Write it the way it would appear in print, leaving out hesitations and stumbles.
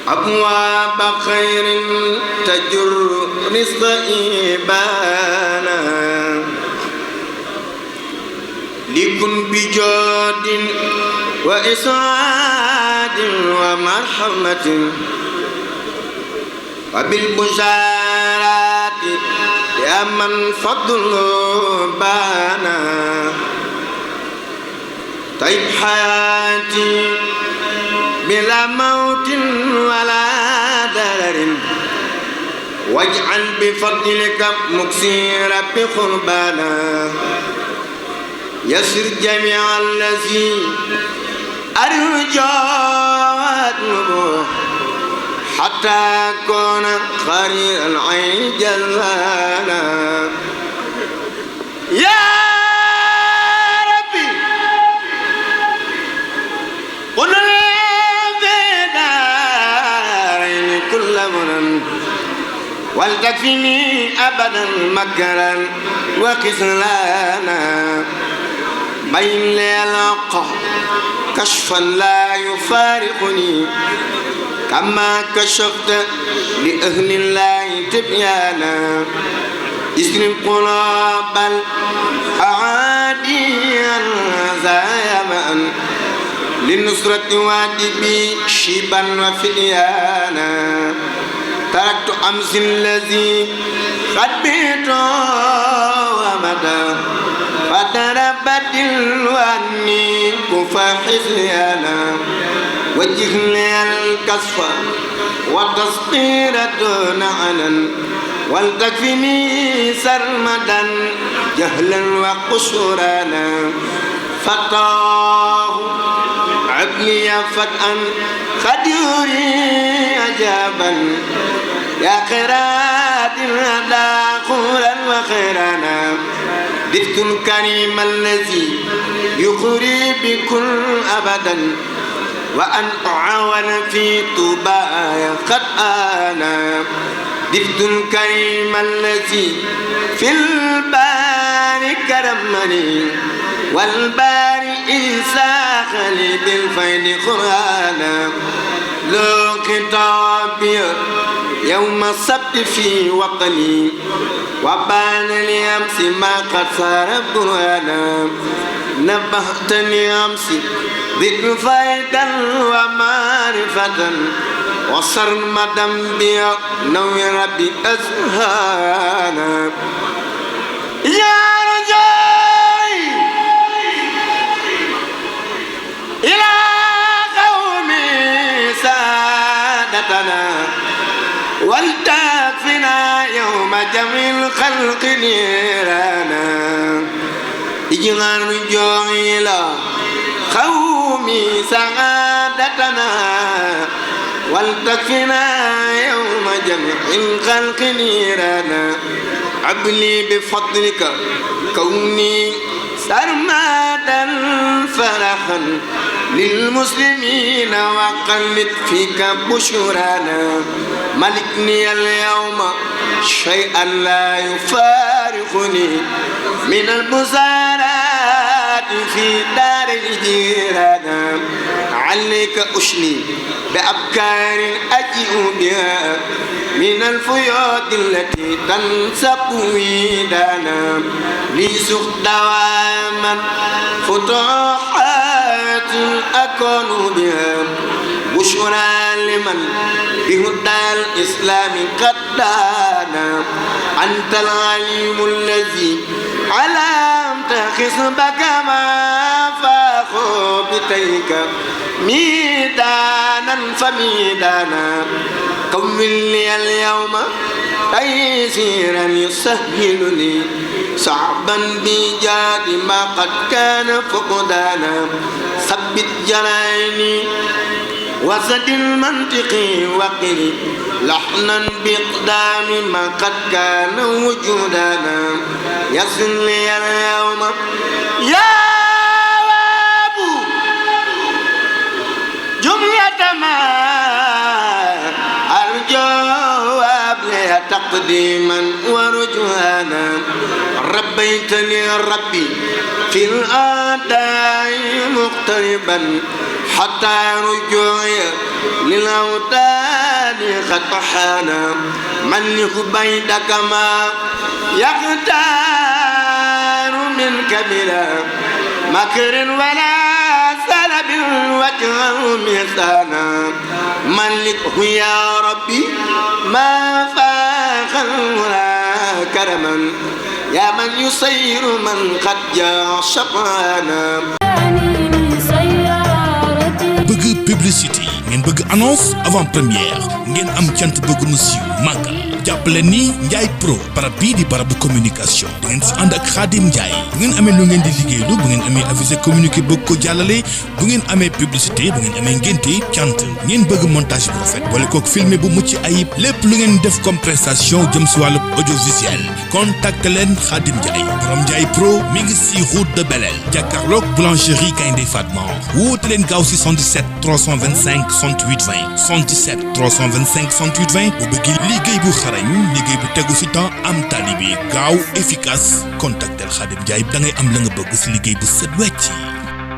أبواب خير تجر رزق إبانا لكن بجود وإسعاد ومرحمة وبالبشارات يا من فضل بانا طيب حياتي بلا موت ولا ضرر واجعل بفضلك مكسير بقربانا يسر جميع الذي أرجو وأطلبه حتى أكون خير العين جلالا يا ربي قل في دارين كل منن ولتكفني أبدا مكرا وخذلانا بين الحق كشفا لا يفارقني كما كشفت لأهل الله تبيانا اسلم قلوب الأعادي زايما للنصرة وادبي شيبا وفديانا تركت أمس الذي قد بيت ومدى فتربت الواني كفى حزيانا وجهني الكسف والتسطير دون علن ولتكفني سرمدا جهلا وقشرانا فتاه عبني فتأا قد يري عجابا يا خيرات الهدى خورا وخيرانا ذكر الكريم الذي يخري بكل أبدا وأن أعاون في طوبايا قد آنا ذكر الكريم الذي في البار كرمني والبار إنساخ لي بالفيد قرآنا لو كتابي يوم السبت في وطني وبان لي أمس ما قد صار قرآنا نبهتني أمس ذكر فيدا ومعرفة وصرمدا بي نوي ربي أزهانا يا رجاي إلى قومي سادتنا ولتكفنا يوم جمع الخلق نيرانا اجعل رجوعي إلى قومي سعادتنا ولتكفنا يوم جمع الخلق نيرانا عبلي بفضلك كوني سرمادا فرحا للمسلمين وقلت فيك بشرانا ملكني اليوم شيئا لا يفارقني من البزارات في دار الجيران عليك أشني بأبكار أجيء بها من الفيوض التي تنسق ويدانا ليسخ دواما فتوحات أكون بها بشرى لمن بهدى الإسلام قد دانا أنت العليم الذي علمت خصبك ما فاخو بتيك ميدانا فميدانا كون لي اليوم تيسيرا يسهلني صعبا بجاد ما قد كان فقدانا ثبت جناني وسد المنطق وقلي لحنا بإقدام ما قد كان وجودنا يسر لي اليوم يا وابو جملة ما أرجو وابلي تقديما ورجوانا ربيتني ربي في الأداء مقتربا حتى رجوعي للأوتاد قد طحانا ملك بيدك ما يختار منك بلا مكر ولا سلب وجهه مثانا ملكه يا ربي ما فاق ولا كرما يا من يسير من قد جاء شقانا bëgg publicité ngeen bëgg annonce avant première ngeen am cant bëgg mu siiw màggal jàppale ni Ndiaye Pro barab bii di barabu communication da ngeen si ànd ak Khadim Ndiaye bu ngeen amee lu ngeen di liggéeylu bu ngeen amee avisé communiqué bëgg ko jàllale bu ngeen amee publicité bu ngeen amee ngénte cant ngeen bëgg montage bu rafet boole kook filmé bu mucc ayib lépp lu ngeen def comme prestation jëm si wàllu audiovisuel contacte leen Khadim Ndiaye borom Ndiaye Pro mi ngi si route de Belel jàkkaarloog boulangerie Gaynde Fatma woote leen gaaw si 77 325 68 20 77 325 68 20 bu bëgg liggéey bu xarañ liggéey bu tegu si temps am tali bi gaaw efficace contactel Khadim Ndiaye da ngay am la nga bëgg si liggéey bu set wecc